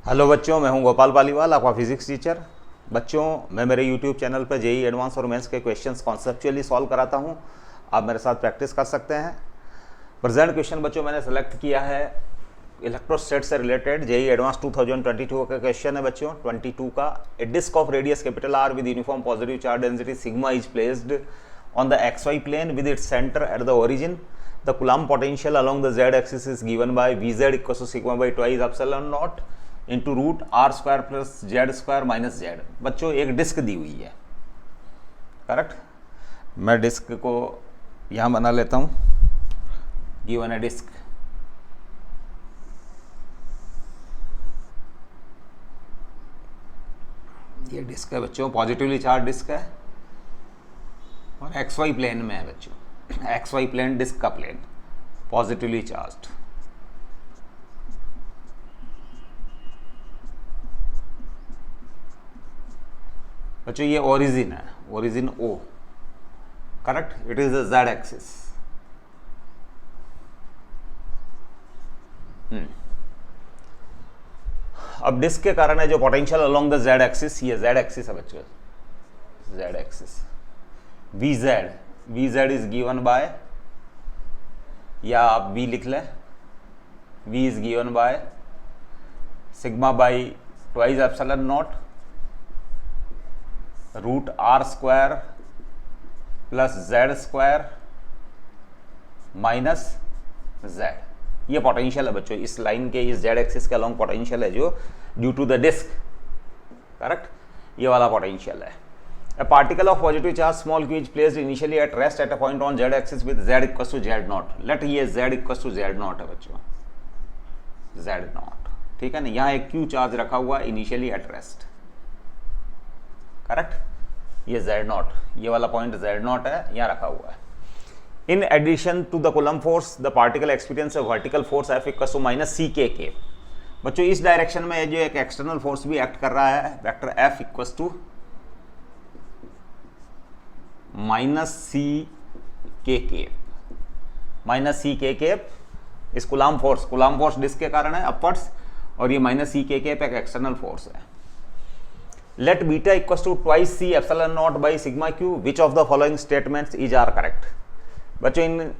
Hello बच्चों, मैं हूं गोपाल पालीवाल, आपका फिजिक्स टीचर। बच्चों, मैं मेरे यूट्यूब चैनल पर जेई एडवांस और मेंस के क्वेश्चंस कॉन्सेप्चुअली सॉल्व कराता हूं। आप मेरे साथ प्रैक्टिस कर सकते हैं। प्रेजेंट क्वेश्चन बच्चों मैंने सेलेक्ट किया है इलेक्ट्रोस्टैट से रिलेटेड जेई एडवांस 2022 का क्वेश्चन है बच्चों, 22 का। A disc of radius capital R with uniform positive charge density sigma is placed on the XY plane with its centre at the origin. The Coulomb potential along the z axis is given by Vz equals to sigma by twice epsilon naught into root r square plus z square minus z। बच्चों एक disc दी हुई है, correct. मैं disc को यहाँ बना लेता हूँ। गिवन है डिस्क, ये डिस्क है बच्चों, पॉजिटिवली चार्ज डिस्क है और XY प्लेन में है बच्चों। XY प्लेन डिस्क का प्लेन, पॉजिटिवली चार्ज्ड। बच्चों ये ओरिजिन है, origin O, correct. It is the Z axis. अब डिस्क के कारण है जो potential along the Z axis, ये Z एक्सिस है बच्चों, Z axis. Vz is given by, या आप V लिख लें, V is given by sigma by twice epsilon not root R square plus Z square minus Z। ये potential है बच्चों, इस लाइन के, इस Z एक्सिस के अलोंग पोटेंशियल है जो due to the disc, correct. ये वाला पोटेंशियल है। A particle of positive charge small q is placed initially at rest at a point on z axis with z equals to z naught। let ये z equals to z naught है बच्चों, z naught, ठीक है ना। यहाँ एक q charge रखा हुआ है इनिशियली एट रेस्ट, करेक्ट। ये z naught, ये वाला पॉइंट z naught है, यहाँ रखा हुआ है। In addition to the Coulomb force the particle experience vertical force F equals to minus CK। बच्चों इस डायरेक्शन में जो एक एक्सटर्नल फोर्स भी एक्ट कर रहा है, vector F equals to minus CK cap, minus CK cap. इस कुलाम फोर्स डिस्क के कारण है अपवर्ड्स, और ये माइनस CK केप एक एक्सटर्नल फोर्स है। Let beta equals to twice C epsilon not by sigma Q, which of the following statements is are correct. बच्चों इन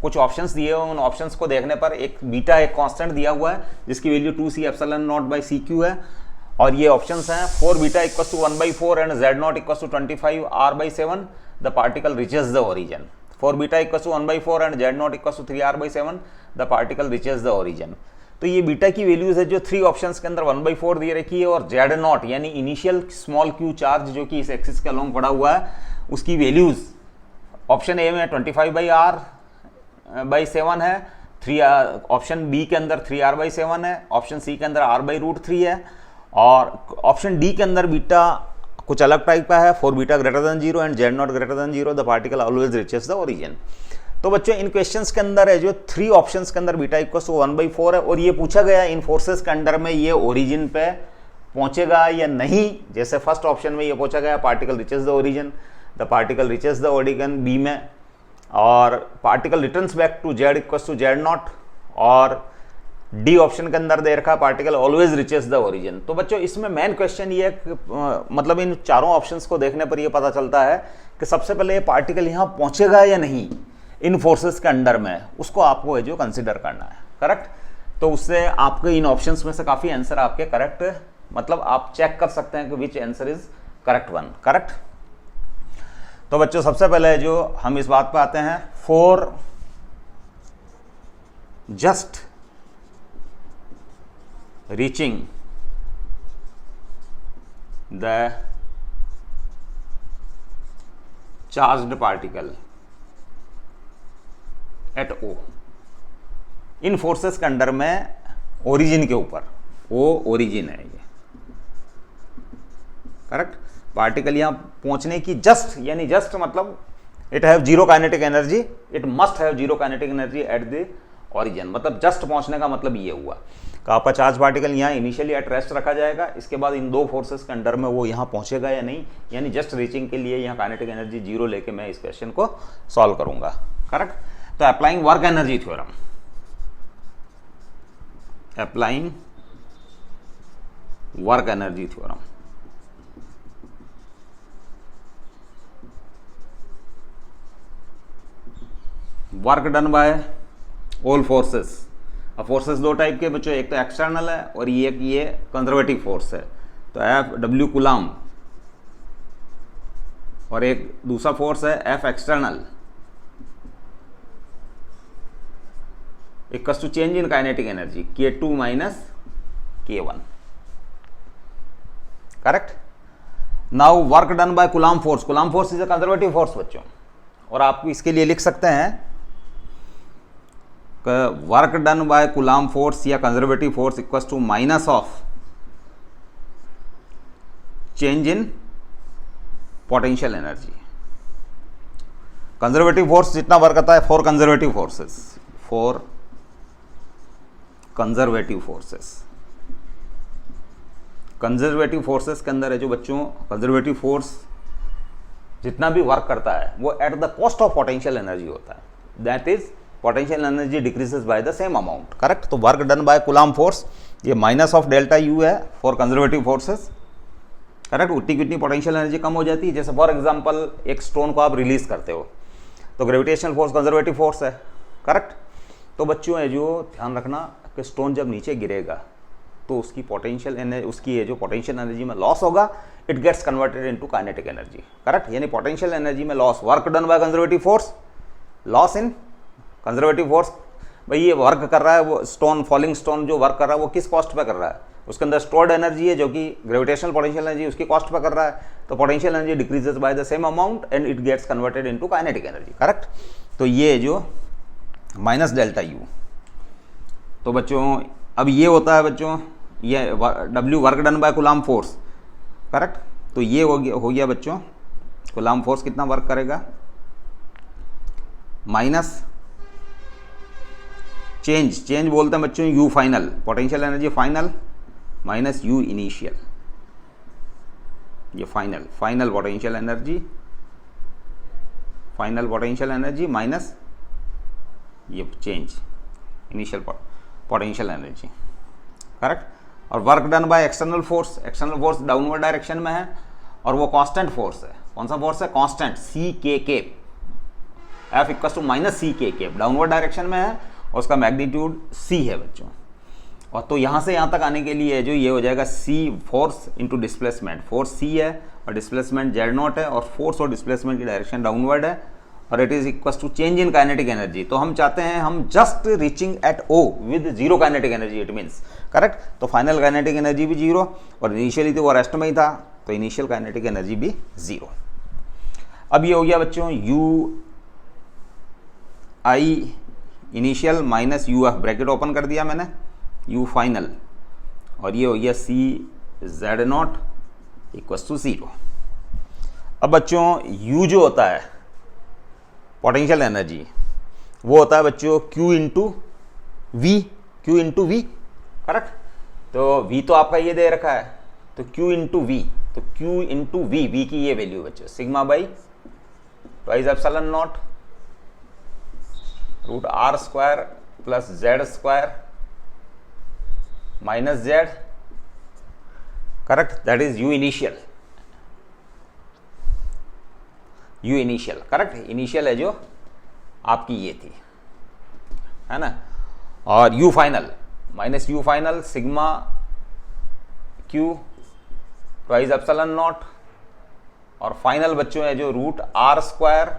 कुछ ऑप्शंस दिए हुए, उन ऑप्शंस को देखने पर एक बीटा एक कांस्टेंट दिया हुआ है जिसकी value 2C epsilon not by CQ है, और ये ऑप्शंस हैं 4 beta equals to 1/4 and Z not equals to 25 R/7 the particle reaches the origin. 4 beta equals to 1/4 and Z not equals to 3 R/7 the particle reaches the origin. तो ये beta की values है जो 3 options के अंदर 1/4 दे रखी है, और Z नॉट यानी इनिशियल स्मॉल q चार्ज जो कि इस एक्सिस के अलोंग पड़ा हुआ है, उसकी वैल्यूज ऑप्शन ए में 25/R/7 है, 3 ऑप्शन बी के अंदर 3R/7 है, ऑप्शन सी के अंदर R/√3 है, और ऑप्शन डी के अंदर बीटा कुछ अलग टाइप का है, 4 beta greater than 0 and Z not greater than 0 the particle always reaches the origin. तो बच्चों इन क्वेश्चंस के अंदर है जो 3 ऑप्शंस के अंदर बीटा इक्वल टू 1/4 है, और ये पूछा गया इन फोर्सेस के अंडर में ये ओरिजिन पे पहुंचेगा या नहीं। जैसे फर्स्ट ऑप्शन में ये पूछा गया particle reaches the origin, the particle reaches the origin B में, और particle returns back to Z equal to Z not, और डी ऑप्शन के अंदर दे रखा particle always reaches the origin. तो बच्चों इसमें मेन क्वेश्चन ये मतलब इन चारों ऑप्शंस को देखने पर ये पता चलता है कि सबसे पहले ये पार्टिकल यहाँ पहुंचेगा या नहीं इन फोर्सेस के अंडर में, उसको आपको है जो कंसिडर करना है, करेक्ट। तो उससे आपके इन ऑप्शंस में से काफी आंसर आपके करेक्ट, मतलब आप चेक कर सकते हैं कि विच answer is correct one, correct. तो बच्चों सबसे पहले जो हम इस बात पे आते हैं, for just reaching the charged particle at O, in forces के अंडर में ओरिजिन के ऊपर, O ओरिजिन है ये, करेक्ट। पार्टिकल यहां पहुंचने की जस्ट, यानी जस्ट मतलब it have zero kinetic energy, it must have zero kinetic energy at the origin, मतलब जस्ट पहुंचने का मतलब ये हुआ कि आपका चार्ज पार्टिकल यहाँ इनिशियली एट रेस्ट रखा जाएगा, इसके बाद इन दो फोर्सेस के अंडर में वो यहाँ पहुंचेगा या नहीं, यानी जस्ट रीचिंग के लिए यहाँ काइनेटिक एनर्जी 0 लेके मैं इस क्वेश्चन को सॉल्व करूंगा, करेक्ट। तो applying work energy theorem, applying work energy theorem. Work done bye all forces. अब फोर्सेस दो टाइप के बच्चों, एक तो एक्सटर्नल है और ये कंजर्वेटिव फोर्स है, तो एफ डब्ल्यू कूलाम, और एक दूसरा फोर्स है F external equals to change in kinetic energy K2 minus K1। Correct. Now work done by Coulomb force. Coulomb force is a conservative force बच्चों, और आप इसके लिए लिख सकते हैं work done by Coulomb force या conservative force equals to minus of change in potential energy. Conservative force जितना वर्क करता है for conservative forces, for conservative forces, conservative forces के अंदर है जो बच्चों, कंजर्वेटिव फोर्स जितना भी वर्क करता है वो at the cost of potential energy होता है, that is potential energy decreases by the same amount. Correct. तो work done by Coulomb force ये माइनस ऑफ डेल्टा यू है फॉर कंजर्वेटिव फोर्सेस। करेक्ट। उतनी कितनी पोटेंशियल एनर्जी कम हो जाती है, जैसे फॉर एग्जांपल एक स्टोन को आप रिलीज करते हो तो ग्रेविटेशनल फोर्स कंजर्वेटिव फोर्स है। करेक्ट। तो बच्चों है जो ध्यान रखना कि स्टोन जब नीचे गिरेगा तो उसकी पोटेंशियल एनर्जी, उसकी जो पोटेंशियल एनर्जी में लॉस होगा, it gets converted into kinetic energy. Correct. यानी पोटेंशियल एनर्जी में loss, work done by conservative force, loss in conservative force. भाई ये वर्क कर रहा है, वो स्टोन, फॉलिंग स्टोन जो वर्क कर रहा है वो किस कॉस्ट पे कर रहा है, उसके अंदर स्टोर्ड एनर्जी है जो कि ग्रेविटेशनल पोटेंशियल एनर्जी उसकी कॉस्ट पे कर रहा है, तो potential energy decreases by the same amount and it gets converted into kinetic energy. Correct. तो ये जो माइनस डेल्टा यू, तो बच्चों अब ये होता है बच्चों, ये W work done by Coulomb force. Correct. तो ये हो गया बच्चों, कूलाम फोर्स कितना वर्क करेगा, माइनस चेंज बोलते हैं बच्चों U final, potential energy final minus U initial, ये फाइनल पोटेंशियल एनर्जी माइनस ये change initial potential energy. Correct. और work done by external force downward direction में है और वो कांस्टेंट फोर्स है। कौन सा फोर्स है, constant, CK cap, F equals to minus CK cap, downward direction में है और उसका मैग्नीट्यूड C है बच्चों। और तो यहाँ से यहाँ तक आने के लिए जो ये हो जाएगा C force into displacement, force C है और डिस्प्लेसमेंट Z0 है, और फोर्स और डिस्प्लेसमेंट की डायरेक्शन डाउनवर्ड है, और it is equals to change in kinetic energy. तो हम चाहते हैं हम just reaching at O with zero kinetic energy, it means. Correct. तो फाइनल काइनेटिक एनर्जी भी जीरो, और इनिशियली तो वो रेस्ट में ही था, तो इनिशियल काइनेटिक एनर्जी भी जीरो। अब ये हो गया बच्चों U I initial minus UF, bracket open कर दिया मैंने, U फाइनल, और ये हो गया C Z0 इक्वल्स टू 0। अब बच्चों U जो होता है पोटेंशियल एनर्जी, वो होता है बच्चों Q इंटू वी। करेक्ट। तो V तो आपका ये दे रखा है, तो Q इंटू वी, तो Q इंटू वी की ये वैल्यू बच्चों sigma by twice epsilon not root R square plus Z square minus Z। Correct. That is U initial, correct. Initial है जो आपकी ये थी, है ना, और U final minus U final sigma Q twice epsilon not, और फाइनल बच्चों है जो रूट R स्क्वायर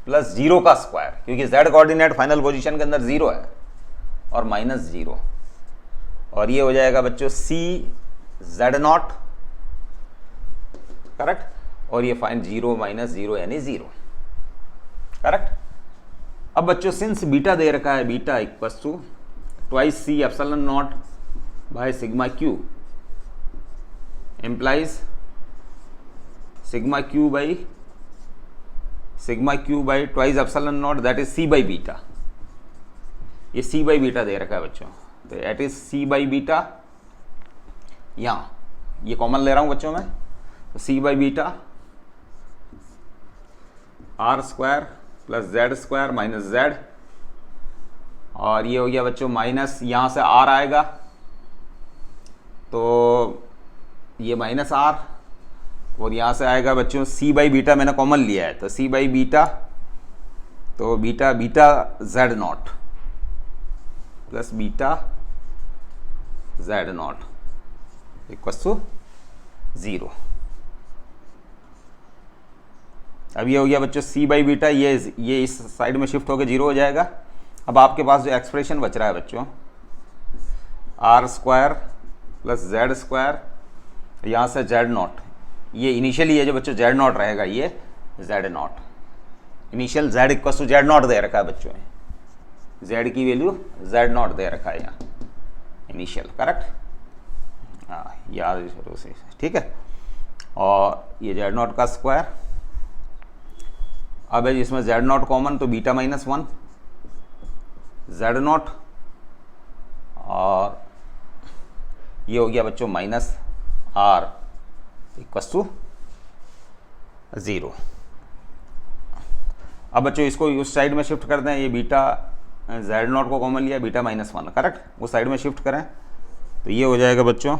प्लस 0 का स्क्वायर, क्योंकि Z कोऑर्डिनेट फाइनल पोजीशन के अंदर 0 है, और माइनस 0, और ये हो जाएगा बच्चों C Z0। करेक्ट। और ये फाइन 0 माइनस 0 यानी 0। करेक्ट। अब बच्चों सिंस बीटा दे रखा है, beta equals to twice C epsilon not by sigma Q implies sigma Q by twice epsilon not, that is C by beta. ये C by बीटा दे रखा है बच्चों, तो that is C by beta, यहाँ ये कॉमन ले रहा हूँ बच्चों में, तो C by beta R square plus Z square minus Z, और ये हो गया बच्चों माइनस, यहाँ से R आएगा तो ये माइनस आर, और यहाँ से आएगा बच्चों सी बाई बीटा, मैंने कॉमन लिया है तो सी बाई बीटा, तो beta beta Z not plus beta Z not equals to 0। अब ये हो गया बच्चों सी बाई बीटा, ये इस साइड में शिफ्ट होकर 0 हो जाएगा। अब आपके पास जो एक्सप्रेशन बच रहा है बच्चों, R square plus Z square, यहाँ से जेड नॉट, ये इनिशियली ये जो बच्चों जेड नॉट रहेगा, ये Z not, initial Z equal to Z not दे रखा है बच्चों, जेड की वैल्यू जेड नॉट दे रखा है यहाँ इनिशियल, करेक्ट, हाँ याद शुरू से, ठीक है। और ये जेड नॉट का स्क्वायर, अब है इसमें जेड नॉट कॉमन, तो बीटा माइनस 1 जेड नॉट, और ये हो गया बच्चों माइनस आर इक्वल्स टू 0। अब बच्चों इसको उस साइड में शिफ्ट कर दें, ये बीटा जेड नॉट को कॉमन लिया, बीटा माइनस 1, करेक्ट, उस साइड में शिफ्ट करें तो ये हो जाएगा बच्चों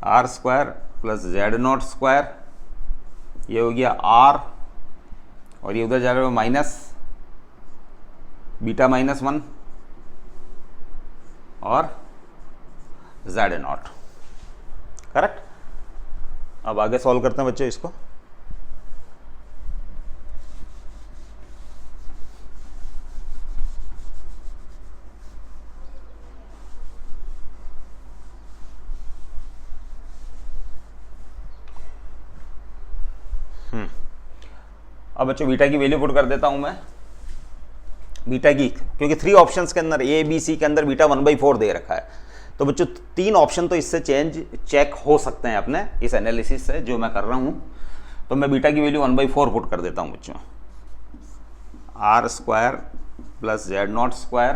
R square plus Z not square, ये हो गया आर, और ये उधर जा रहा है माइनस बीटा माइनस 1 और जेड नॉट, करेक्ट। अब आगे सॉल्व करते हैं बच्चों इसको। अब बच्चों बीटा की वैल्यू पुट कर देता हूं मैं, बीटा की, क्योंकि 3 ऑप्शंस के अंदर ए बी सी के अंदर बीटा 1/4 दे रखा है, तो बच्चों 3 ऑप्शन तो इससे चेक हो सकते हैं अपने इस एनालिसिस से जो मैं कर रहा हूं। तो मैं बीटा की वैल्यू 1/4 पुट कर देता हूं बच्चों, R square plus Z not square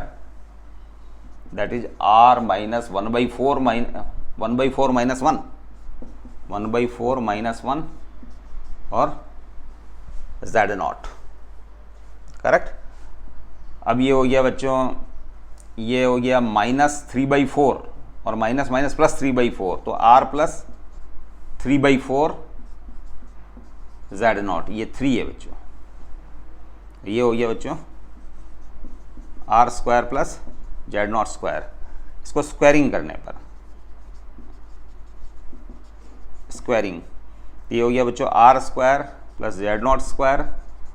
that is R minus 1/4 minus 1 1/4 minus 1 और जेड नॉट, करेक्ट। अब ये हो गया बच्चों, ये हो गया माइनस 3/4 और माइनस माइनस प्लस 3/4, तो आर प्लस 3/4 जेड नॉट, ये 3 है बच्चों। ये हो गया बच्चों R square plus Z not square, इसको स्क्वायरिंग करने पर स्क्वायरिंग, ये हो गया बच्चों R square plus Z not square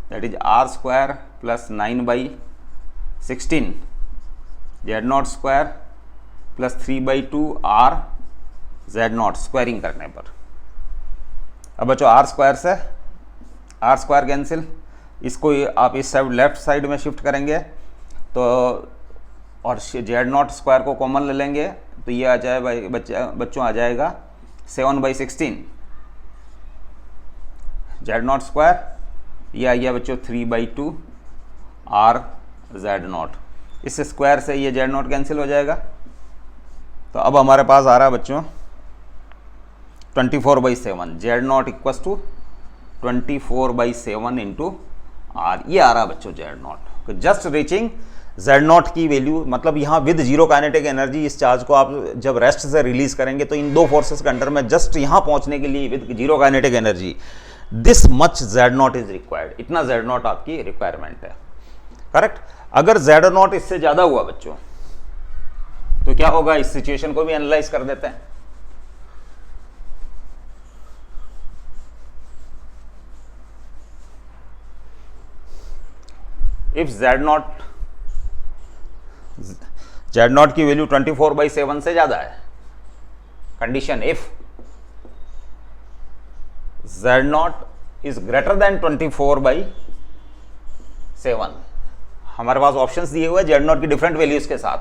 that is R square plus 9/16 Z not square plus 3/2 R Z not, squaring करने पर। अब बच्चों आर स्क्वायर से आर स्क्वायर कैंसिल, इसको आप इस साइड लेफ्ट साइड में शिफ्ट करेंगे तो, और जेड नॉट स्क्वायर को कॉमन ले लेंगे तो ये आ जाए बच्चों आ जाएगा 7/16 जेड नॉट स्क्वायर, ये आ गया बच्चों 3/2 आर जेड नॉट, इससे स्क्वायर से ये जेड नॉट कैंसिल हो जाएगा। तो अब हमारे पास आ रहा है बच्चों 24/7 Z not equals to 24/7 into R, ये आ रहा है बच्चों Z not, just reaching Z not की वैल्यू, मतलब यहाँ विद जीरो काइनेटिक एनर्जी इस चार्ज को आप जब रेस्ट से रिलीज करेंगे तो इन 2 फोर्सेस के अंडर में जस्ट यहाँ पहुँचने के लिए with zero kinetic energy this much Z not is required, इतना जेड नॉट आपकी रिक्वायरमेंट है, करेक्ट। अगर जेड नॉट इससे ज्यादा हुआ बच्चों तो क्या होगा, इस सिचुएशन को भी एनालाइज कर देते हैं। इफ जेड नॉट की वैल्यू 24/7 से ज्यादा है, condition if Z not is greater than 24/7, हमारे पास ऑप्शंस दिए हुए हैं जेड नॉट की डिफरेंट वैल्यूज के साथ,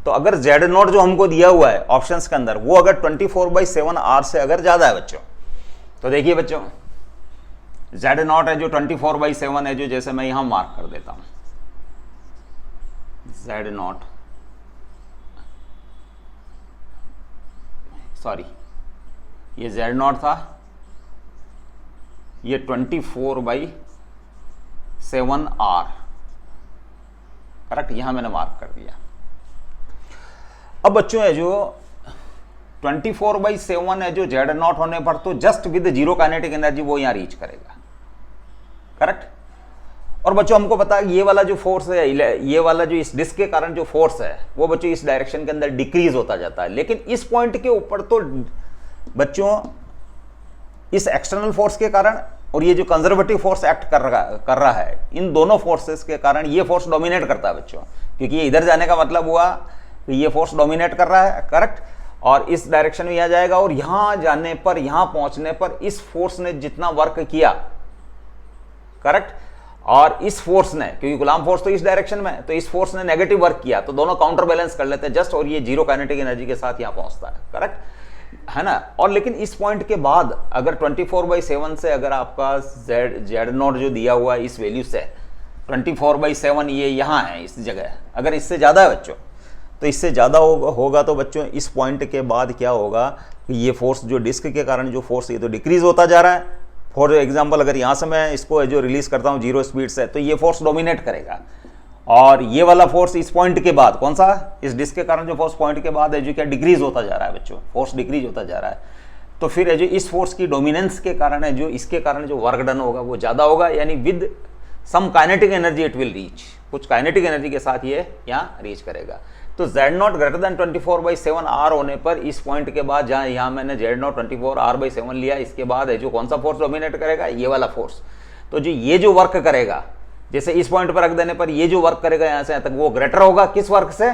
तो अगर जेड नॉट जो हमको दिया हुआ है ऑप्शंस के अंदर वो अगर 24/7 आर से अगर ज्यादा है बच्चों, तो देखिए बच्चों जेड नॉट है जो 24/7 है, जो जैसे मैं यहां मार्क कर देता हूं जेड नॉट, सॉरी ये जेड नॉट था, ये 24/7 आर, करेक्ट, यहां मैंने मार्क कर दिया। अब बच्चों है जो 24/7 है जो जेड नॉट होने पर तो just with zero kinetic energy वो यहां रीच करेगा, करेक्ट। और बच्चों हमको पता है ये वाला जो फोर्स है, ये वाला जो इस डिस्क के कारण जो फोर्स है वो बच्चों इस डायरेक्शन के अंदर डिक्रीज होता जाता है, लेकिन इस पॉइंट के ऊपर तो बच्चों इस एक्सटर्नल फोर्स के कारण और ये जो कंजर्वेटिव फोर्स एक्ट कर रहा है, इन दोनों फोर्सेस के कारण ये फोर्स डोमिनेट करता है बच्चों, क्योंकि ये इधर जाने का मतलब हुआ कि ये फोर्स डोमिनेट कर रहा है, करेक्ट। और इस डायरेक्शन में आ जाएगा और यहां जाने पर, यहां पहुंचने पर इस फोर्स ने जितना वर्क किया, करेक्ट, और इस फोर्स ने, क्योंकि गुलाम फोर्स तो इस डायरेक्शन में, तो इस फोर्स ने नेगेटिव वर्क किया, तो दोनों काउंटर बैलेंस कर लेते हैं जस्ट, और ये जीरो काइनेटिक एनर्जी के साथ यहां पहुंचता है, करेक्ट है ना। और लेकिन इस पॉइंट के बाद अगर 24/7 से अगर आपका जेड नॉट जो दिया हुआ है इस वैल्यू से 24/7 ये यहां है इस जगह, अगर इससे ज्यादा है बच्चों, तो इससे ज़्यादा होगा तो बच्चों इस पॉइंट के बाद क्या होगा कि ये फोर्स जो डिस्क के कारण जो फोर्स ये तो डिक्रीज होता जा रहा है। फॉर एग्जांपल अगर यहाँ से मैं इसको जो रिलीज करता हूँ जीरो स्पीड से, तो ये फोर्स डोमिनेट करेगा, और ये वाला फोर्स इस पॉइंट के बाद, कौन सा, इस डिस्क के कारण जो फोर्स पॉइंट के बाद है जो क्या डिक्रीज होता जा रहा है बच्चों, फोर्स डिक्रीज होता जा रहा है। तो फिर है जो इस फोर्स की डोमिनेंस के कारण है जो इसके कारण जो वर्क डन होगा वो ज़्यादा होगा, यानी with some kinetic energy it will reach, कुछ काइनेटिक एनर्जी के साथ ये यहाँ रीच करेगा। तो Z not greater than 24/7 R होने पर इस पॉइंट के बाद, जहाँ यहाँ मैंने Z नॉट 24R/7 लिया, इसके बाद है जो कौन सा फोर्स डोमिनेट करेगा, ये वाला फोर्स। तो जो ये जो वर्क करेगा, जैसे इस पॉइंट पर रख देने पर ये जो वर्क करेगा यहाँ से यहाँ तक, वो ग्रेटर होगा किस वर्क से,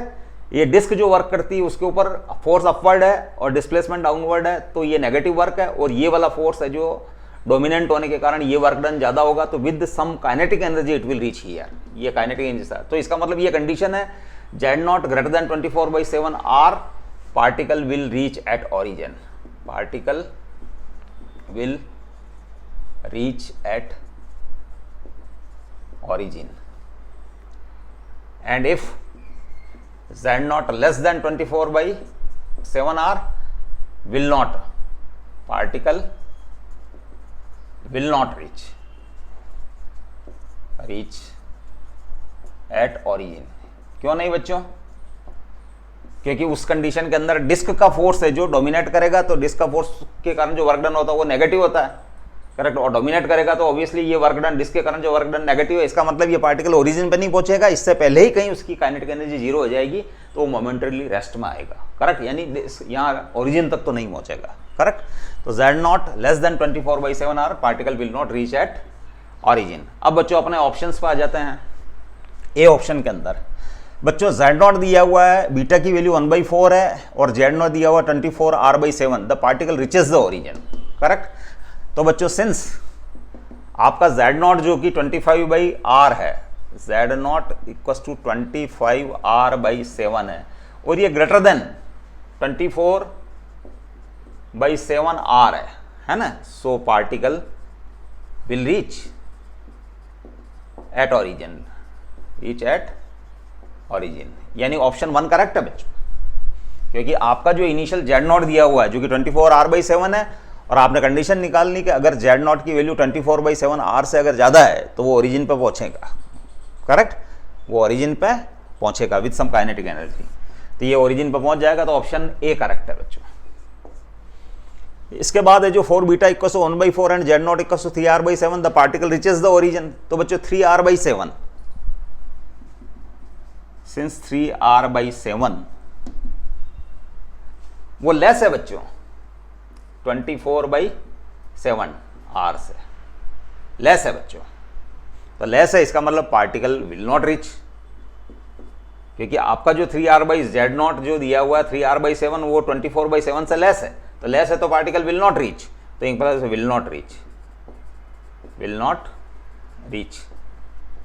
ये डिस्क जो वर्क करती है उसके ऊपर फोर्स अपवर्ड है और डिस्प्लेसमेंट डाउनवर्ड है, तो ये नेगेटिव वर्क है, और ये वाला फोर्स है जो डोमिनेंट होने के कारण ये वर्क डन ज्यादा होगा, तो with some kinetic energy it will reach here, ये काइनेटिक एनर्जी। तो इसका मतलब ये कंडीशन है Z not greater than 24/7 R, particle will reach at origin, particle will reach at origin, and if Z not less than 24/7 R will not, particle will not reach at origin। क्यों नहीं बच्चों, क्योंकि उस condition के अंदर disc का force है जो डोमिनेट करेगा, तो डिस्क का फोर्स के कारण जो वर्क डन होता है वो नेगेटिव होता है, करेक्ट, और डोमिनेट करेगा तो ऑब्वियसली ये वर्क डन, डिस्क के कारण जो वर्क डन नेगेटिव है, इसका मतलब ये पार्टिकल ओरिजिन पे नहीं पहुंचेगा, इससे पहले ही कहीं उसकी काइनेटिक एनर्जी जीरो हो जाएगी, तो वो मोमेंटरीली रेस्ट में आएगा, करेक्ट, यानी यहाँ ओरिजिन तक तो नहीं पहुंचेगा, करेक्ट। तो Z not less than 24/7 R, particle will not reach at origin. अब बच्चों अपने ऑप्शंस पे आ जाते हैं। ए ऑप्शन के अंदर बच्चों Z नॉट दिया हुआ है, बीटा की वैल्यू 1/4 है, और Z नॉट दिया हुआ 24R/7, the particle reaches the origin, correct. तो बच्चों सिंस आपका Z नॉट जो कि 25/R है, Z not equals to 25R/7 है, और ये ग्रेटर देन 24/7 R है ना, so particle will reach at origin, reach at origin, यानी ऑप्शन 1 करेक्ट है बच्चों, क्योंकि आपका जो इनिशियल Z नॉट दिया हुआ है जो कि 24R/7 है, और आपने कंडीशन निकालनी कि अगर Z नॉट की वैल्यू 24/7 R से अगर ज़्यादा है तो वो ओरिजिन पे पहुंचेगा, करेक्ट, वो ओरिजिन पे पहुंचेगा विद सम काइनेटिक एनर्जी, तो ये ओरिजिन पे पहुंच जाएगा, तो ऑप्शन ए करेक्ट है बच्चों। इसके बाद है जो 4 beta equal to 1/4 and Z not equal to 3R/7, the particle reaches the origin. तो बच्चों 3R/7, सिंस 3R/7 वो लेस है बच्चों 24/7 R से, लेस है बच्चों, तो लेस है, इसका मतलब पार्टिकल विल नॉट रीच, क्योंकि आपका जो 3R/Z नॉट जो दिया हुआ है 3R/7 वो 24/7 से लेस है, तो लेस है तो पार्टिकल विल नॉट रीच, तो एक प्रकार से will not reach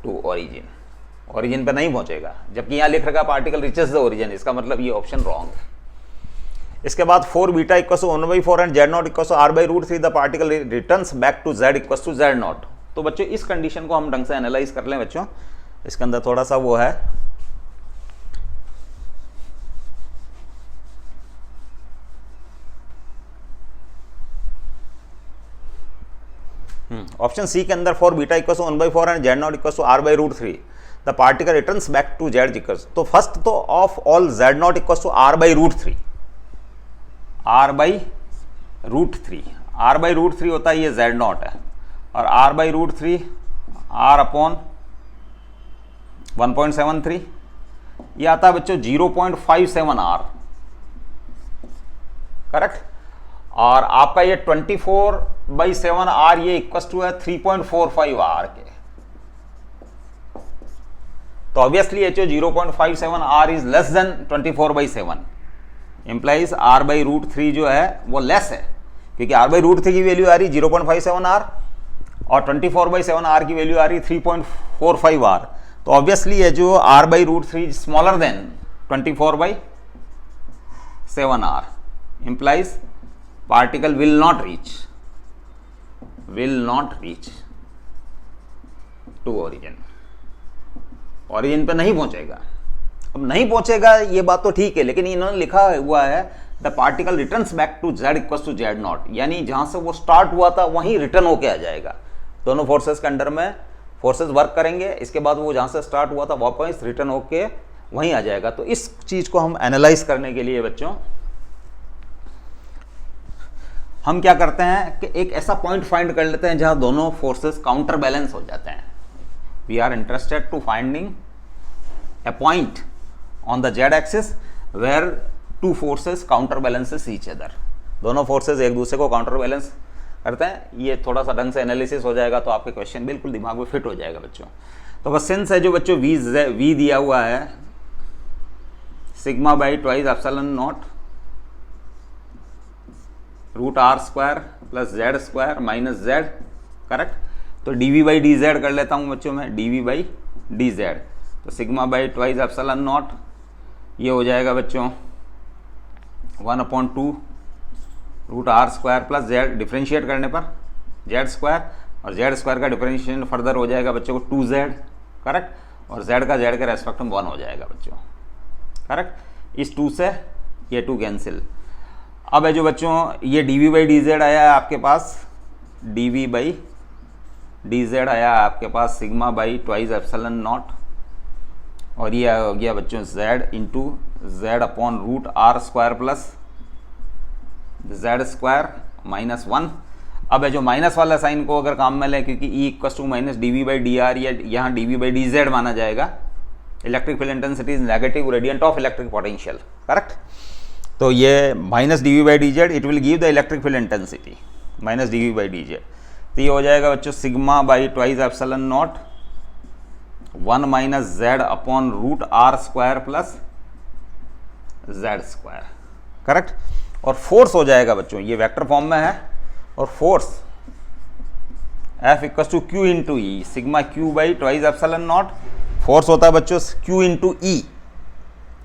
to origin, origin पे नहीं पहुंचेगा, जबकि यहां लिख रखा पार्टिकल रीचेस द ओरिजिन, इसका मतलब ये ऑप्शन रॉन्ग है। इसके बाद 4 beta equal to 1/4 and Z not equal to R/√3, the particle returns back to Z equal to Z not. तो बच्चों इस कंडीशन को हम ढंग से एनालाइज कर लें बच्चों, इसके अंदर थोड़ा सा वो है, ऑप्शन सी के अंदर 4 beta equal to 1/4 and Z not equal to R/√3, the particle returns back to Z equal. तो फर्स्ट तो of all Z not equal to R/√3, R by root three, R by root three होता है ये Z not है, और R by root three R upon 1.73, ये आता है बच्चों 0.57 आर, करेक्ट। और आपका ये 24/7 आर ये इक्वल टू है 3.45 आर के। तो obviously H 0.57 R is less than 24/7, implies R by root three जो है वो लेस है, क्योंकि आर बाई रूट थ्री की वैल्यू आ रही 0.57 आर और 24/7 आर की वैल्यू आ रही 3.45 आर। तो ऑब्वियसली ये जो R by root three smaller than 24/7 R, implies particle will not reach to origin, origin पे नहीं पहुंचेगा। अब नहीं पहुंचेगा ये बात तो ठीक है, लेकिन इन्होंने लिखा हुआ है the particle returns back to Z equal to Z not, यानी जहां से वो स्टार्ट हुआ था वहीं रिटर्न होके आ जाएगा। दोनों फोर्सेस के अंडर में फोर्सेस वर्क करेंगे, इसके बाद वो जहां से स्टार्ट हुआ था वापस रिटर्न होके वहीं आ जाएगा। तो इस चीज को हम एनालाइज करने के लिए बच्चों हम क्या करते हैं कि एक ऐसा पॉइंट फाइंड कर लेते हैं जहां दोनों फोर्सेस काउंटर बैलेंस हो जाते हैं। We are interested to finding a point on the z axis where two forces counter balances each other, दोनों फोर्सेस एक दूसरे को काउंटर बैलेंस करते हैं। ये थोड़ा सा ढंग से एनालिसिस हो जाएगा तो आपके क्वेश्चन बिल्कुल दिमाग में फिट हो जाएगा बच्चों। तो बस सिंस है जो बच्चों वी दिया हुआ है sigma by twice epsilon not root R square plus Z square minus Z, correct. तो डीवी बाई डी जेड कर लेता हूँ बच्चों में, डीवी बाई डी जेड, तो sigma by twice epsilon not ये हो जाएगा बच्चों 1/2 root R square plus Z, differentiate करने पर जेड स्क्वायर, और जेड स्क्वायर का डिफ्रेंशिएशन फर्दर हो जाएगा बच्चों को 2z, करेक्ट। और जेड का जेड के रेस्पेक्ट में 1 हो जाएगा बच्चों, करेक्ट। इस 2 से ये 2 कैंसिल। अब है जो बच्चों ये d we by D z आया है आपके पास, d we by D z आया आपके पास sigma by twice epsilon not, और ये हो गया बच्चों z into z upon root R square plus Z square minus 1। अब है जो माइनस वाला साइन को अगर काम में लें, क्योंकि E equal to minus D we by D R, या यहाँ D we by D Z माना जाएगा। Electric field intensity is negative gradient of electric potential, correct. तो ये minus D we by D Z it will give the electric field intensity minus D we by D Z. तो ये हो जाएगा बच्चों sigma by twice epsilon naught 1 minus Z upon root R square plus Z square, correct. और force हो जाएगा बच्चों, ये वेक्टर फॉर्म में है, और force F equal to Q into E, sigma Q by twice epsilon naught, force होता है बच्चों क्यू इंटू ई,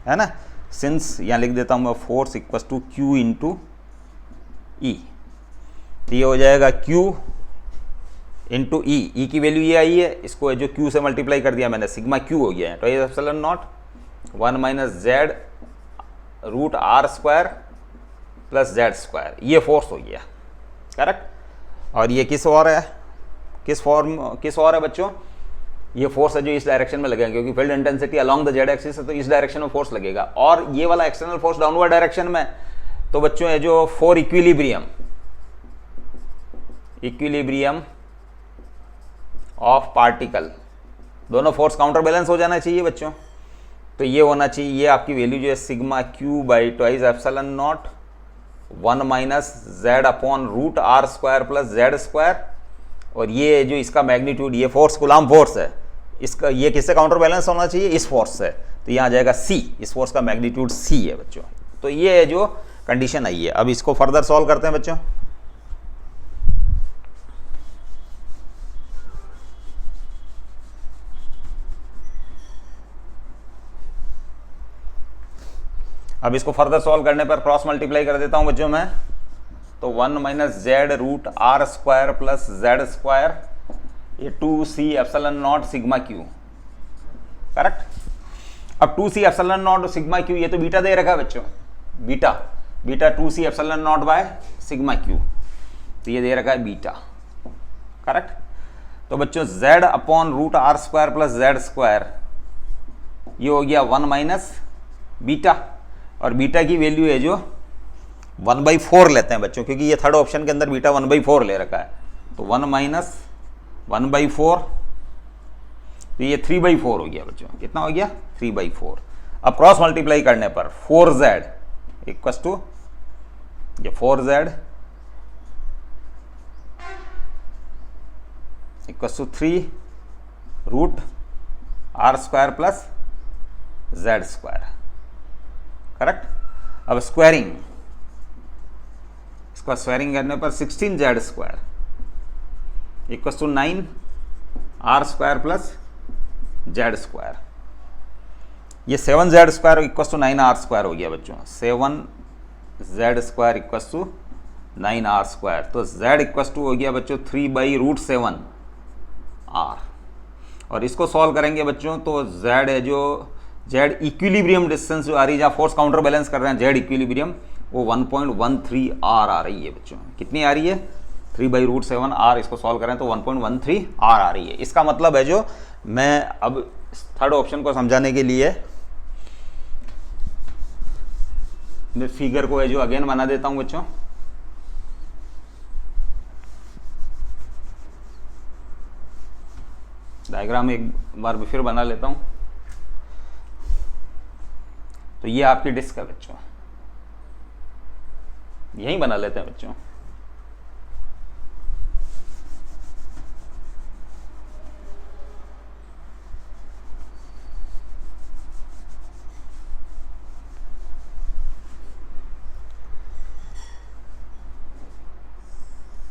है ना। सिंस यहाँ लिख देता हूँ मैं force equal to Q into E, तो ये हो जाएगा क्यू इंटू ई की वैल्यू ये आई है, इसको जो क्यू से मल्टीप्लाई कर दिया मैंने, सिग्मा क्यू हो गया है twice epsilon naught 1 minus Z root R square plus Z square, ये फोर्स हो गया, करेक्ट। और ये किस और है, किस और है बच्चों, ये फोर्स है जो इस डायरेक्शन में लगेगा, क्योंकि field intensity along the Z axis है, तो इस डायरेक्शन में फोर्स लगेगा। और ये वाला एक्सटर्नल फोर्स डाउनवर्ड डायरेक्शन में, तो बच्चों है जो फॉर इक्विलिब्रियम ऑफ पार्टिकल, दोनों फोर्स काउंटर बैलेंस हो जाना चाहिए बच्चों। तो ये होना चाहिए, ये आपकी वैल्यू जो है sigma Q by twice epsilon naught 1 minus Z upon root R square plus Z square, और ये जो इसका मैग्नीट्यूड, ये फोर्स कूलॉम फोर्स है, इसका ये किससे काउंटर बैलेंस होना चाहिए, इस फोर्स से। तो यहाँ आ जाएगा सी, इस फोर्स का मैग्नीट्यूड सी है बच्चों। तो ये है जो कंडीशन आई है। अब इसको फर्दर सॉल्व करते हैं बच्चों। अब इसको फर्दर सॉल्व करने पर क्रॉस मल्टीप्लाई कर देता हूं बच्चों मैं, तो 1 minus Z root R square plus Z square, ये 2c epsilon naught sigma Q, correct. अब 2c epsilon naught sigma Q, ये तो बीटा दे रखा है बच्चों, beta 2c epsilon not by sigma Q, तो ये दे रखा है बीटा, करेक्ट। तो बच्चों z upon root R square plus Z square, ये हो गया 1 माइनस बीटा, और बीटा की वैल्यू है जो 1/4 लेते हैं बच्चों, क्योंकि ये थर्ड ऑप्शन के अंदर बीटा 1/4 ले रखा है, तो 1 माइनस 1/4, तो ये 3/4 हो गया बच्चों। कितना हो गया? 3/4। अब क्रॉस मल्टीप्लाई करने पर 4z इक्वल टू ये 4z equal to 3 root r square plus z square, correct. अब स्क्वायरिंग, इसका स्क्वायरिंग करने पर 16z square equal to 9 r square plus z square. ये 7z square equal to 9r square हो गया बच्चों। 7z square equal to 9r square, तो z equal to हो गया बच्चों 3/√7r। और इसको सॉल्व करेंगे बच्चों तो z है जो z इक्विलिब्रियम डिस्टेंस जो आ रही है, जहाँ फोर्स काउंटर बैलेंस कर रहे हैं, z इक्विलिब्रियम वो 1.13r आ रही है बच्चों। कितनी आ रही है? 3/√7r। इसको सॉल्व करें तो 1.13r आ रही है। इसका मतलब है जो मैं अब थर्ड ऑप्शन को समझाने के लिए मैं फिगर को है जो अगेन बना देता हूं बच्चों। डायग्राम एक बार फिर बना लेता हूं। तो ये आपकी डिस्क है बच्चों, यही बना लेते हैं बच्चों।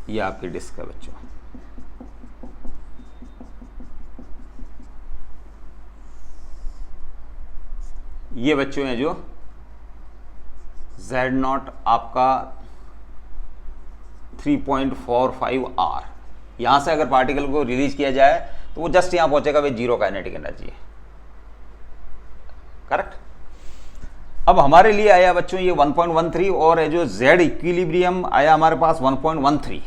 ये आपकी डिस्क है बच्चों। ये बच्चों हैं जो Z0 आपका 3.45R, यहां से अगर पार्टिकल को रिलीज किया जाए तो वो जस्ट यहां पहुंचेगा विद जीरो काइनेटिक एनर्जी है, करेक्ट। अब हमारे लिए आया बच्चों ये 1.13 और है जो Z इक्विलिब्रियम आया हमारे पास 1.13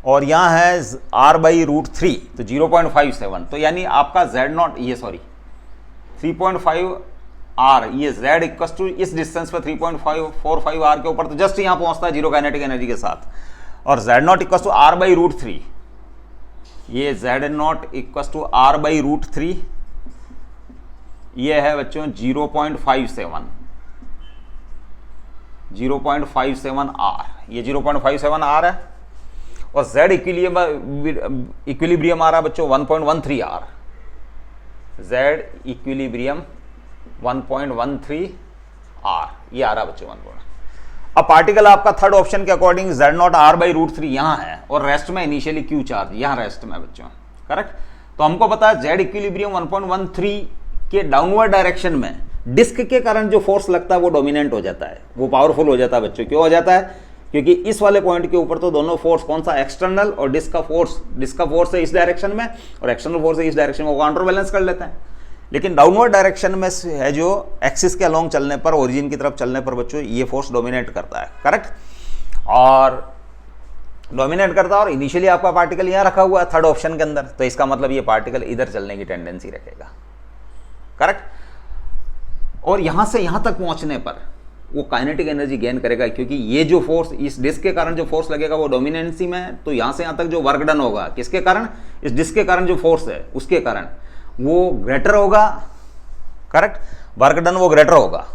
और यहाँ है r/√3 तो 0.57, तो यानी आपका Z0 ये 3.5r, ये z इक्वल टू इस डिस्टेंस पर 3.545r के ऊपर तो जस्ट यहाँ पहुंचता है जीरो काइनेटिक एनर्जी के साथ। और z0 इक्वल टू r/√3, ये z0 इक्वल टू r/√3 ये है बच्चों 0.57r, ये 0.57r है। और z इक्विलिब्रियम आ रहा है बच्चों 1.13r, z इक्विलिब्रियम 1.13r ये आ रहा बच्चों 1. अब पार्टिकल आपका थर्ड ऑप्शन के अकॉर्डिंग z0 r/√3 यहां है और रेस्ट में इनिशियली q चार्ज यहां रेस्ट में बच्चों, करेक्ट। तो हमको पता है z इक्विलिब्रियम 1.13 के डाउनवर्ड डायरेक्शन में डिस्क के कारण जो फोर्स लगता है वो डोमिनेंट हो जाता है, वो पावरफुल हो जाता है बच्चों। क्यों हो जाता है? क्योंकि इस वाले पॉइंट के ऊपर तो दोनों फोर्स कौन सा, एक्सटर्नल और डिस्क का फोर्स है इस डायरेक्शन में और एक्सटर्नल फोर्स है इस डायरेक्शन में, वो काउंटर बैलेंस कर लेते हैं। लेकिन डाउनवर्ड डायरेक्शन में है जो एक्सिस के अलोंग चलने पर, ओरिजिन की तरफ चलने पर बच्चों ये फोर्स डोमिनेट करता है, करेक्ट। और डोमिनेट करता है और इनिशियली आपका पार्टिकल यहाँ रखा हुआ है थर्ड ऑप्शन के अंदर, तो इसका मतलब ये पार्टिकल इधर चलने की टेंडेंसी रखेगा, करेक्ट। और यहां से यहां तक पहुंचने पर वो काइनेटिक एनर्जी गेन करेगा, क्योंकि ये जो फोर्स इस डिस्क के कारण जो फोर्स लगेगा वो डोमिनेंसी में है, तो यहां से यहां तक जो वर्क डन होगा किसके कारण, इस डिस्क के कारण जो फोर्स है उसके कारण वो ग्रेटर होगा, करेक्ट। वर्क डन वो ग्रेटर होगा,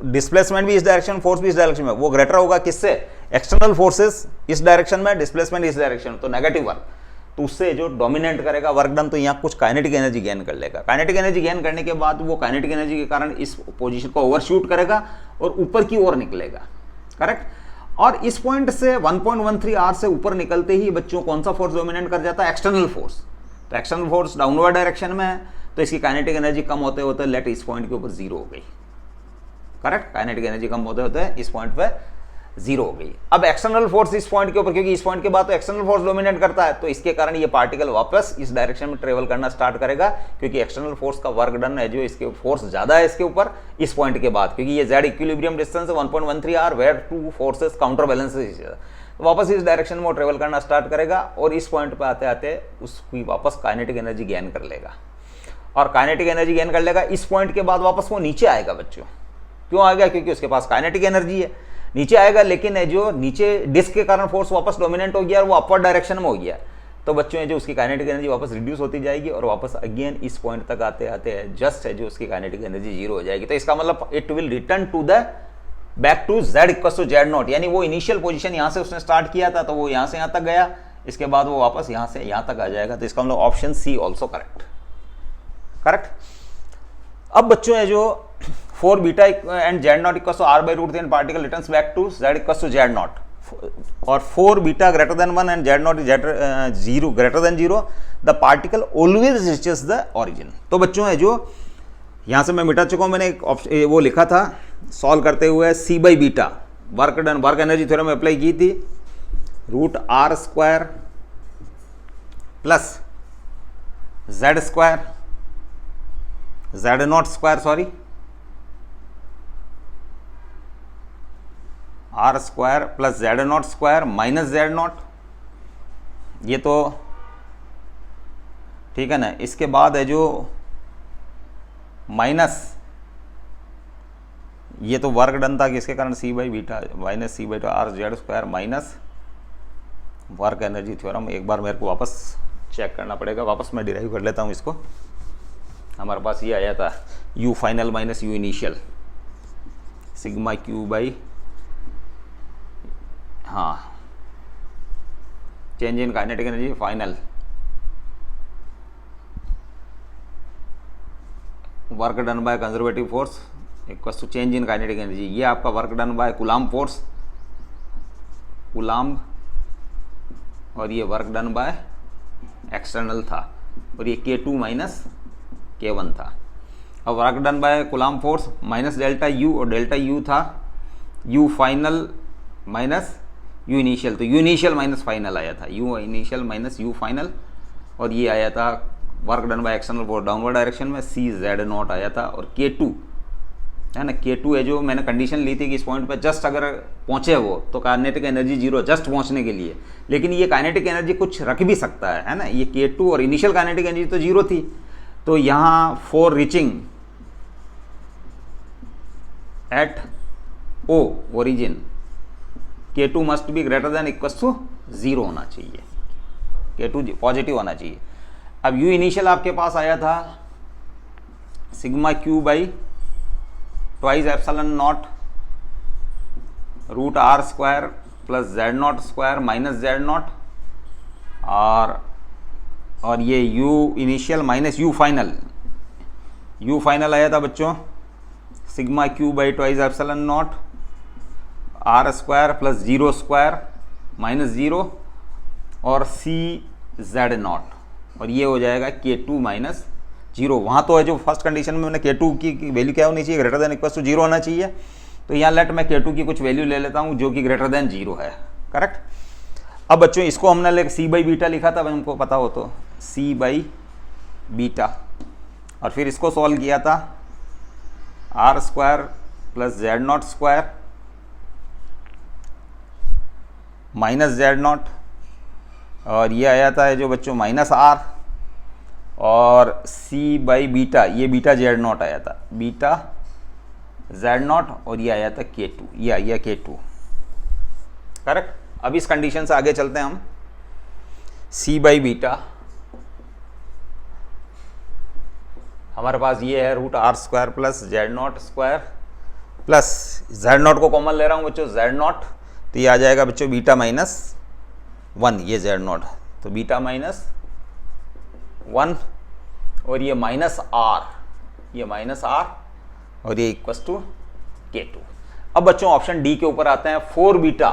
डिस्प्लेसमेंट भी इस डायरेक्शन, फोर्स भी इस डायरेक्शन में, वो ग्रेटर होगा किससे, एक्सटर्नल फोर्सेस इस डायरेक्शन में, डिस्प्लेसमेंट इस डायरेक्शन में, तो नेगेटिव वर्क, तो उससे जो डोमिनेट करेगा वर्क डन, तो यहाँ कुछ काइनेटिक एनर्जी गेन कर लेगा। काइनेटिक एनर्जी गेन करने के बाद वो काइनेटिक एनर्जी के कारण इस पोजीशन को ओवरशूट करेगा और ऊपर की ओर निकलेगा, करेक्ट। और इस पॉइंट से 1.13r से ऊपर निकलते ही बच्चों कौन सा फोर्स डोमिनेट कर जाता है, एक्सटर्नल फोर्स। तो एक्सटर्नल फोर्स डाउनवर्ड डायरेक्शन में है तो इसकी काइनेटिक एनर्जी कम होते होते लेट इस पॉइंट के ऊपर जीरो हो गई, करेक्ट। काइनेटिक एनर्जी कम होते होते इस पॉइंट पे जीरो हो गई। अब एक्सटर्नल फोर्स इस पॉइंट के ऊपर, क्योंकि इस पॉइंट के बाद तो एक्सटर्नल फोर्स डोमिनेट करता है, तो इसके कारण ये पार्टिकल वापस इस डायरेक्शन में ट्रेवल करना स्टार्ट करेगा, क्योंकि एक्सटर्नल फोर्स का वर्क डन है जो इसके फोर्स ज्यादा है इसके ऊपर इस पॉइंट के बाद, क्योंकि ये z इक्विलिब्रियम डिस्टेंस है 1.13r where two forces counter balances, तो वापस इस डायरेक्शन में वो ट्रेवल करना स्टार्ट करेगा और इस पॉइंट पे आते आते उसकी वापस काइनेटिक एनर्जी गेन कर लेगा। और काइनेटिक एनर्जी गेन कर लेगा इस पॉइंट के बाद वापस वो नीचे आएगा बच्चों, क्यों आ गया? क्योंकि उसके पास काइनेटिक एनर्जी है। नीचे आएगा लेकिन है जो नीचे डिस्क के कारण फोर्स वापस डोमिनेंट हो गया और वो अपवर्ड डायरेक्शन में हो गया, तो बच्चों है जो उसकी काइनेटिक एनर्जी वापस रिड्यूस होती जाएगी और वापस अगेन इस पॉइंट तक आते आते जस्ट है जो उसकी काइनेटिक एनर्जी जीरो हो जाएगी। तो इसका मतलब it will return to the back to z equal to Z not, यानी वो इनिशियल पोजीशन यहां से उसने स्टार्ट किया था तो वो यहां से यहां तक गया, इसके बाद वो वापस यहां से यहां तक आ जाएगा। तो इसका मतलब ऑप्शन सी ऑल्सो करेक्ट। अब बच्चों है जो 4 beta and Z naught equal to r by root 3 particle returns back to z equal to Z naught, और 4 beta greater than 1 and Z naught zero greater than 0, the particle always reaches the origin. तो बच्चों है जो यहां से मैं मिटा चुका हूं, मैंने एक वो लिखा था सॉल्व करते हुए c by beta work energy theorem में अप्लाई की थी, root r square plus z square z naught square sorry r square plus z naught square minus z naught, ये तो ठीक है ना। इसके बाद है जो माइनस ये तो वर्क डन था कि इसके कारण c by beta minus c by are Z square minus work energy theorem. एक बार मेरे को वापस चेक करना पड़ेगा, वापस मैं डिराइव कर लेता हूँ इसको। हमारे पास ये आया था u final minus u initial sigma q by change in kinetic energy final work done by conservative force equal to change in kinetic energy. ये आपका work done by Coulomb force Coulomb, और ये वर्क डन बाय एक्सटर्नल था, और ये K2 minus K1 था। अब work done by Coulomb force minus delta U, और डेल्टा U था U final minus U initial, तो U इनिशियल माइनस फाइनल आया था, U initial minus U final, और ये आया था work done by external force downward direction में C Z नॉट आया था, और K2 है ना, K2 है जो मैंने कंडीशन ली थी कि इस पॉइंट पे जस्ट अगर पहुंचे वो तो काइनेटिक एनर्जी जीरो जस्ट पहुंचने के लिए, लेकिन ये काइनेटिक एनर्जी कुछ रख भी सकता है ना। ये K2 और इनिशियल काइनेटिक एनर्जी तो जीरो थी, तो यहाँ for reaching at O origin K2 must be greater than equal to 0 होना चाहिए, K2 पॉजिटिव होना चाहिए। अब U इनिशियल आपके पास आया था sigma Q by twice epsilon not root r square plus z naught square minus z not, और ये U initial minus U final आया था बच्चों sigma Q by twice epsilon naught r square plus 0 square minus 0 और C Z not, और ये हो जाएगा K2 माइनस 0। वहाँ तो है जो फर्स्ट कंडीशन में मैंने K2 की वैल्यू क्या होनी चाहिए, ग्रेटर देन इक्वल टू 0 होना चाहिए, तो यहाँ लेट मैं K2 की कुछ वैल्यू ले लेता हूँ जो कि ग्रेटर देन 0 है, करेक्ट। अब बच्चों इसको हमने लेकर C बाई बीटा लिखा था, हमको पता हो तो C बाई बीटा, और फिर इसको सॉल्व किया था r square plus Z naught square minus Z not, और ये आया था जो बच्चों माइनस r, और C बाई बीटा ये बीटा Z नॉट आया था, बीटा Z नॉट, और ये आया था K2, ये आ गया K2, करेक्ट। अब इस कंडीशन से आगे चलते हैं हम। C बाई बीटा हमारे पास ये है root r square plus Z naught square plus Z naught को कॉमन ले रहा हूँ बच्चों Z नॉट, तो ये आ जाएगा बच्चों बीटा माइनस 1, ये Z नॉट, तो बीटा माइनस 1, और ये माइनस r, ये माइनस r, और ये इक्वल टू K2। अब बच्चों ऑप्शन डी के ऊपर आते हैं, 4 beta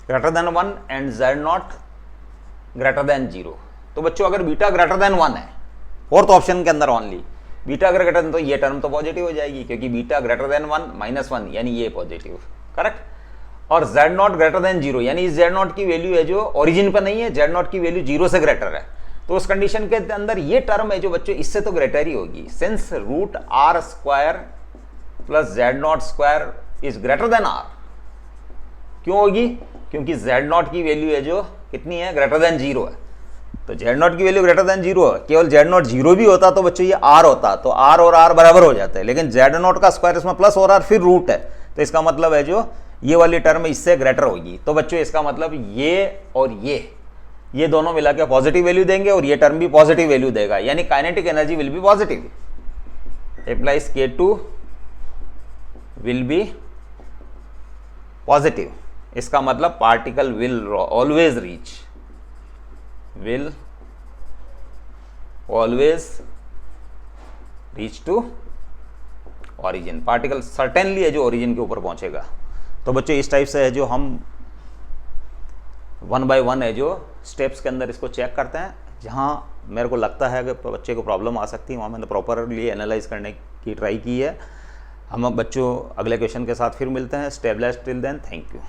greater than 1 and Z not greater than 0। तो बच्चों अगर बीटा ग्रेटर देन 1 है फोर्थ ऑप्शन के अंदर ओनली, बीटा अगर ग्रेटर देन, तो ये टर्म तो पॉजिटिव हो जाएगी क्योंकि बीटा ग्रेटर देन 1 माइनस 1 यानी ये पॉजिटिव, करेक्ट। और Z नॉट ग्रेटर देन 0 यानी इस Z नॉट की वैल्यू है जो ओरिजिन पर नहीं है, Z नॉट की वैल्यू 0 से ग्रेटर है, तो उस कंडीशन के अंदर ये टर्म है जो बच्चों इससे तो ग्रेटर ही होगी, since root r square plus Z naught square is greater than r। क्यों होगी? क्योंकि Z नॉट की वैल्यू है जो कितनी है, ग्रेटर देन 0 है, तो तो जेड नॉट की वैल्यू ग्रेटर देन 0 है, केवल जेड नॉट 0 भी होता तो बच्चों ये आर होता, तो आर और आर बराबर हो जाते हैं, लेकिन जेड नॉट का स्क्वायर इसमें प्लस और आर फिर रूट है, तो इसका मतलब है जो ये वाली टर्म इससे ग्रेटर होगी। तो बच्चों इसका मतलब ये और ये दोनों मिला के पॉजिटिव वैल्यू देंगे और ये टर्म भी पॉजिटिव वैल्यू देगा, यानी kinetic energy will be positive, implies K2 will be positive. इसका मतलब particle will always reach to origin, particle certainly है जो ओरिजिन के ऊपर पहुंचेगा। तो बच्चों इस टाइप से है जो हम 1 बाय 1 है जो स्टेप्स के अंदर इसको चेक करते हैं, जहां मेरे को लगता है कि बच्चे को प्रॉब्लम आ सकती है वहाँ मैंने प्रॉपरली एनालाइज करने की ट्राई की है। हम अब बच्चों अगले क्वेश्चन के साथ फिर मिलते हैं। Stabilise till then, thank you.